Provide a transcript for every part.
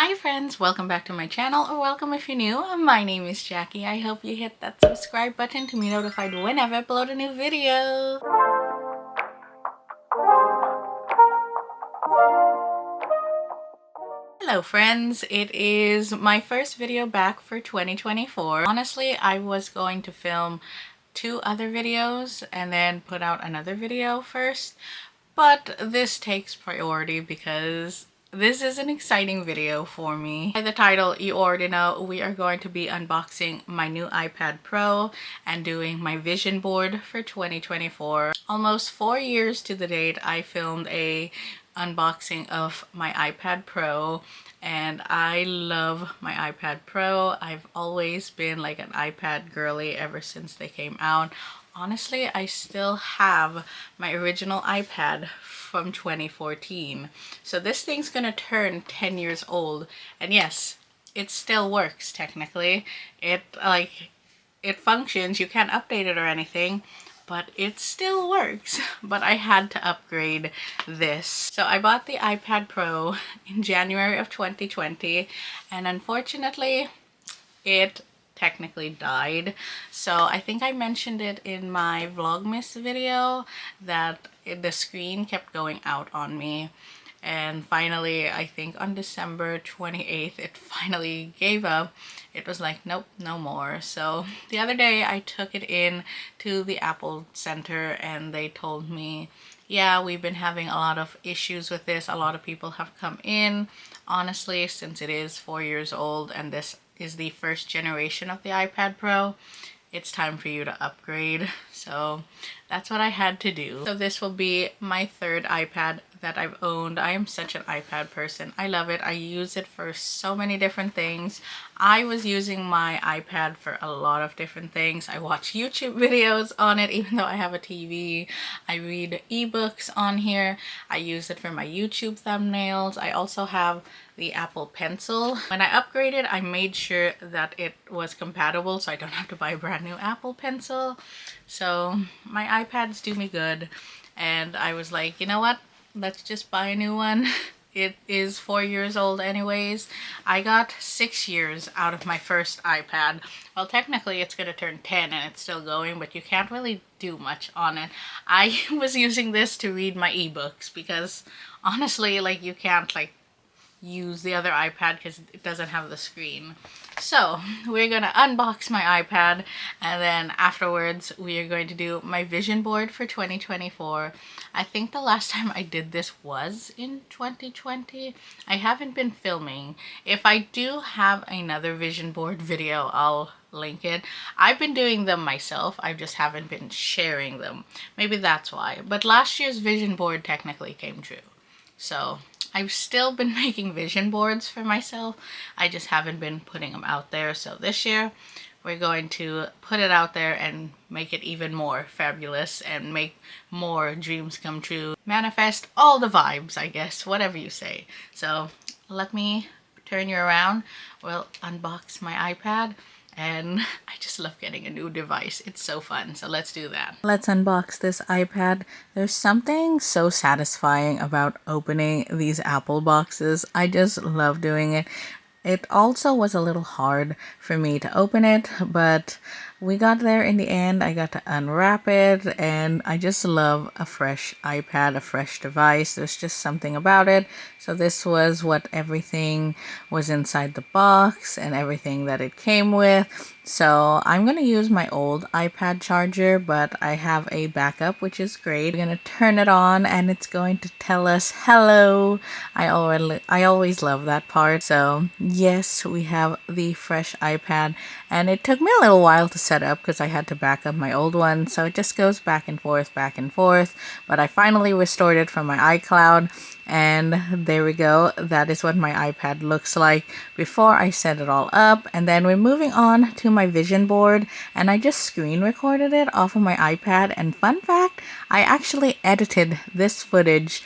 Hi friends, welcome back to my channel, or welcome if you're new. My name is Jackie. I hope you hit that subscribe button to be notified whenever I upload a new video. Hello friends, it is my first video back for 2024. Honestly, I was going to film 2 other videos and then put out another video first, but this takes priority because this is an exciting video for me. By the title, you already know we are going to be unboxing my new iPad Pro and doing my vision board for 2024. Almost 4 years to the date, I filmed a unboxing of my iPad Pro, and I love my iPad Pro. I've always been like an iPad girly ever since they came out. Honestly, I still have my original iPad from 2014. So this thing's gonna turn 10 years old, and yes, it still works technically. It functions, you can't update it or anything, but it still works. But I had to upgrade this. So I bought the iPad Pro in January of 2020, and unfortunately it technically died. So I think I mentioned it in my Vlogmas video that the screen kept going out on me, and finally I think on December 28th it finally gave up. It was like, nope, no more. So the other day I took it in to the Apple Center and they told me, yeah, we've been having a lot of issues with this. A lot of people have come in. Honestly, since it is 4 years old and this is the first generation of the iPad Pro, it's time for you to upgrade. So that's what I had to do. So this will be my 3rd iPad that I've owned. I am such an iPad person. I love it. I use it for so many different things. I was using my iPad for a lot of different things. I watch YouTube videos on it even though I have a TV. I read ebooks on here. I use it for my YouTube thumbnails. I also have the Apple Pencil. When I upgraded, I made sure that it was compatible so I don't have to buy a brand new Apple Pencil. So my iPads do me good, and I was like, you know what? Let's just buy a new one. It is 4 years old anyways. I got 6 years out of my first iPad. Well, technically it's gonna turn 10 and it's still going, but you can't really do much on it. I was using this to read my ebooks because honestly, like, you can't like use the other iPad because it doesn't have the screen. So we're gonna unbox my iPad, and then afterwards we are going to do my vision board for 2024. I think the last time I did this was in 2020. I haven't been filming. If I do have another vision board video, I'll link it. I've been doing them myself, I just haven't been sharing them. Maybe that's why. But last year's vision board technically came true. So I've still been making vision boards for myself. I just haven't been putting them out there. So this year we're going to put it out there and make it even more fabulous and make more dreams come true. Manifest all the vibes, I guess, whatever you say. So let me turn you around. We'll unbox my iPad. And I just love getting a new device. It's so fun. So let's do that. Let's unbox this iPad. There's something so satisfying about opening these Apple boxes. I just love doing it. It also was a little hard for me to open it, but we got there in the end. I got to unwrap it, and I just love a fresh iPad, a fresh device. There's just something about it. So this was what everything was inside the box and everything that it came with. So I'm going to use my old iPad charger, but I have a backup, which is great. We're going to turn it on and it's going to tell us hello. I always love that part. So yes, we have the fresh iPad, and it took me a little while to set up because I had to back up my old one. So it just goes back and forth, but I finally restored it from my iCloud. And there we go. That is what my iPad looks like before I set it all up. And then we're moving on to my vision board, and I just screen recorded it off of my iPad. And fun fact, I actually edited this footage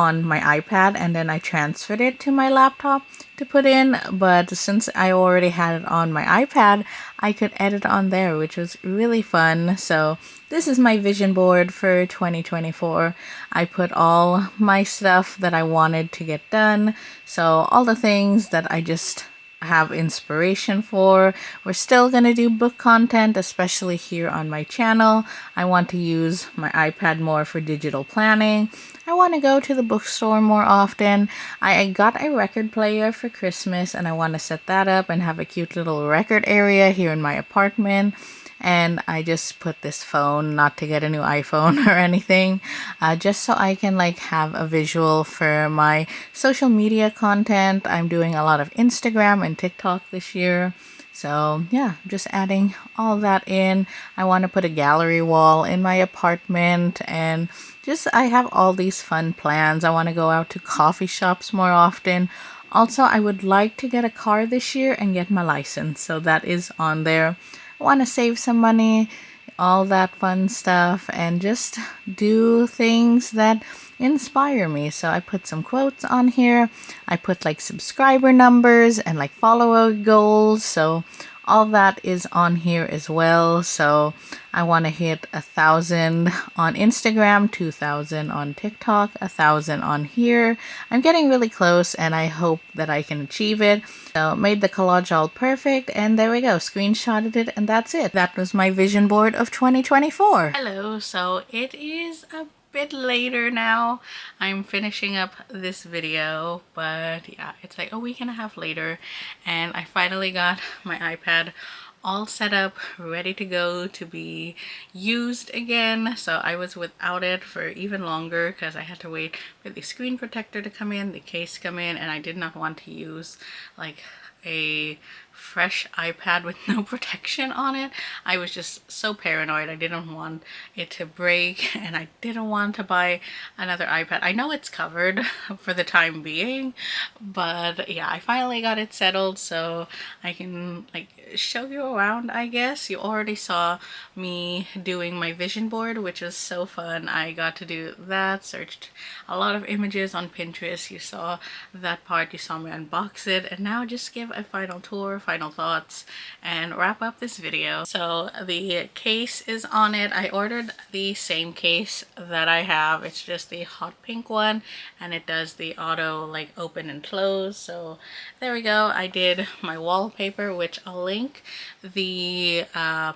on my iPad and then I transferred it to my laptop to put in, but since I already had it on my iPad, I could edit on there, which was really fun. So this is my vision board for 2024. I put all my stuff that I wanted to get done, so all the things that I just have inspiration for. We're still gonna do book content, especially here on my channel. I want to use my iPad more for digital planning. I want to go to the bookstore more often. I got a record player for Christmas and I want to set that up and have a cute little record area here in my apartment. And I just put this phone, not to get a new iPhone or anything, just so I can like have a visual for my social media content. I'm doing a lot of Instagram and TikTok this year. So yeah, just adding all that in. I want to put a gallery wall in my apartment, and just I have all these fun plans. I want to go out to coffee shops more often. Also, I would like to get a car this year and get my license. So that is on there. I want to save some money, all that fun stuff, and just do things that inspire me. So I put some quotes on here. I put like subscriber numbers and like follower goals. So all that is on here as well. So I want to hit 1,000 on Instagram, 2,000 on TikTok, 1,000 on here. I'm getting really close and I hope that I can achieve it. So made the collage all perfect, and there we go, screenshotted it, and that's it. That was my vision board of 2024. Hello, so it is a bit later now. I'm finishing up this video, but yeah, it's like a week and a half later and I finally got my iPad all set up, ready to go to be used again. So I was without it for even longer because I had to wait for the screen protector to come in, the case come in, and I did not want to use like a fresh iPad with no protection on it. I was just so paranoid. I didn't want it to break and I didn't want to buy another iPad. I know it's covered for the time being, but yeah, I finally got it settled so I can like show you around, I guess. You already saw me doing my vision board, which was so fun. I got to do that, searched a lot of images on Pinterest. You saw that part, you saw me unbox it, and now just give a final tour, final thoughts, and wrap up this video. So the case is on it. I ordered the same case that I have. It's just the hot pink one and it does the auto like open and close. So there we go. I did my wallpaper, which I'll link. The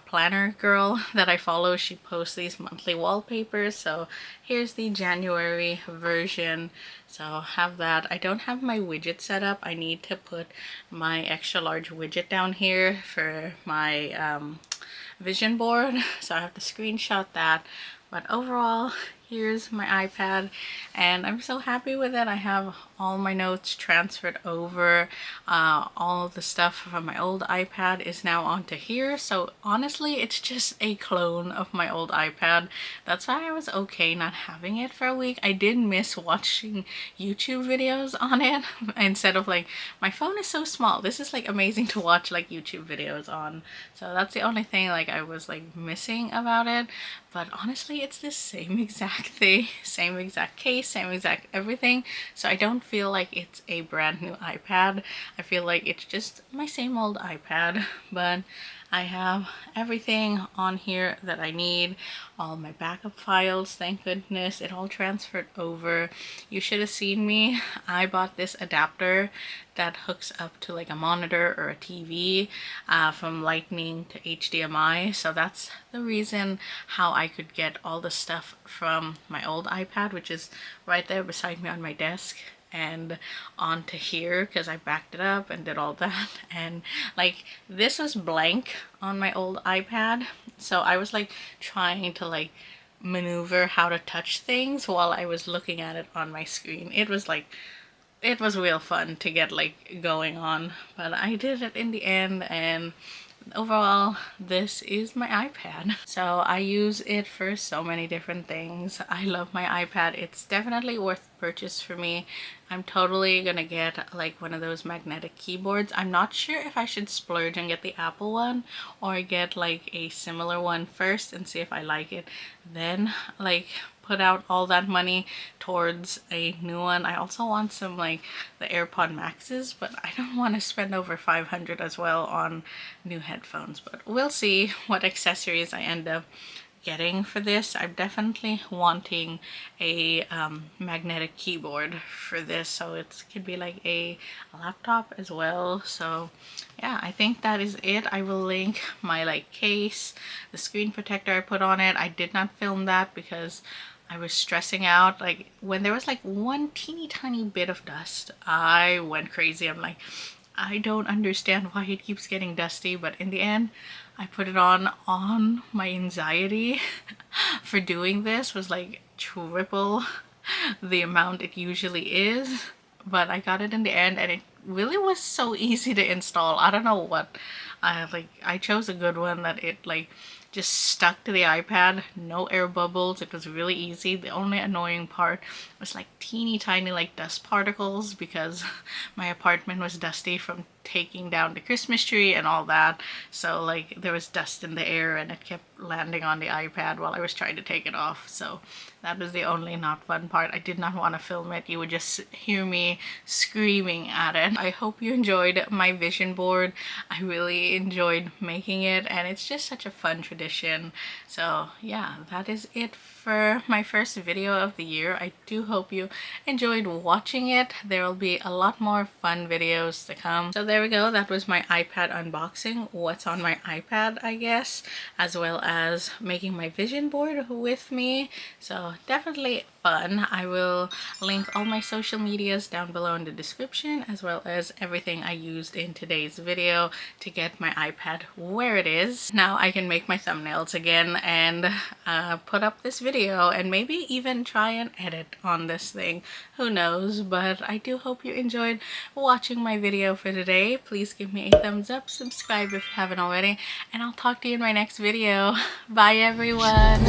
planner girl that I follow, she posts these monthly wallpapers. So here's the January version. So have that. I don't have my widget set up. I need to put my extra large widget down here for my vision board. So I have to screenshot that. But overall, here's my iPad and I'm so happy with it. I have all my notes transferred over. All the stuff from my old iPad is now onto here. So honestly, it's just a clone of my old iPad. That's why I was okay not having it for a week. I did miss watching YouTube videos on it instead of like, my phone is so small. This is like amazing to watch like YouTube videos on. So that's the only thing like I was like missing about it. But honestly, it's the same exact thing, same exact case, same exact everything. So I don't feel like it's a brand new iPad. I feel like it's just my same old iPad, but I have everything on here that I need. All my backup files, thank goodness, it all transferred over. You should have seen me. I bought this adapter that hooks up to like a monitor or a TV from Lightning to HDMI. So that's the reason how I could get all the stuff from my old iPad, which is right there beside me on my desk, and onto here because I backed it up and did all that. And like this was blank on my old iPad, so I was like trying to like maneuver how to touch things while I was looking at it on my screen. It was like, it was real fun to get like going on, but I did it in the end. And overall, this is my iPad. So I use it for so many different things. I love my iPad. It's definitely worth purchase for me. I'm totally gonna get like one of those magnetic keyboards. I'm not sure if I should splurge and get the Apple one or get like a similar one first and see if I like it, then like put out all that money towards a new one. I also want some like the AirPod Maxes, but I don't want to spend over 500 as well on new headphones. But we'll see what accessories I end up getting for this. I'm definitely wanting a magnetic keyboard for this, so it could be like a laptop as well. So yeah, I think that is it. I will link my like case, the screen protector I put on it. I did not film that because I was stressing out. Like when there was like one teeny tiny bit of dust, I went crazy. I'm like, I don't understand why it keeps getting dusty, but in the end I put it on my anxiety for doing this was like triple the amount it usually is, but I got it in the end and it really was so easy to install. I don't know what I chose a good one that it like just stuck to the iPad, no air bubbles. It was really easy. The only annoying part was like teeny tiny like dust particles because my apartment was dusty from taking down the Christmas tree and all that. So like there was dust in the air and it kept landing on the iPad while I was trying to take it off. So that was the only not fun part. I did not want to film it. You would just hear me screaming at it. I hope you enjoyed my vision board. I really enjoyed making it and it's just such a fun tradition. So yeah, that is it for my first video of the year. I do hope you enjoyed watching it. There will be a lot more fun videos to come. So there we go. That was my iPad unboxing. What's on my iPad, I guess, as well as making my vision board with me. So definitely fun. I will link all my social medias down below in the description, as well as everything I used in today's video to get my iPad where it is. Now I can make my thumbnails again and put up this video and maybe even try and edit on this thing. Who knows? But I do hope you enjoyed watching my video for today. Please give me a thumbs up, subscribe if you haven't already, and I'll talk to you in my next video. Bye everyone!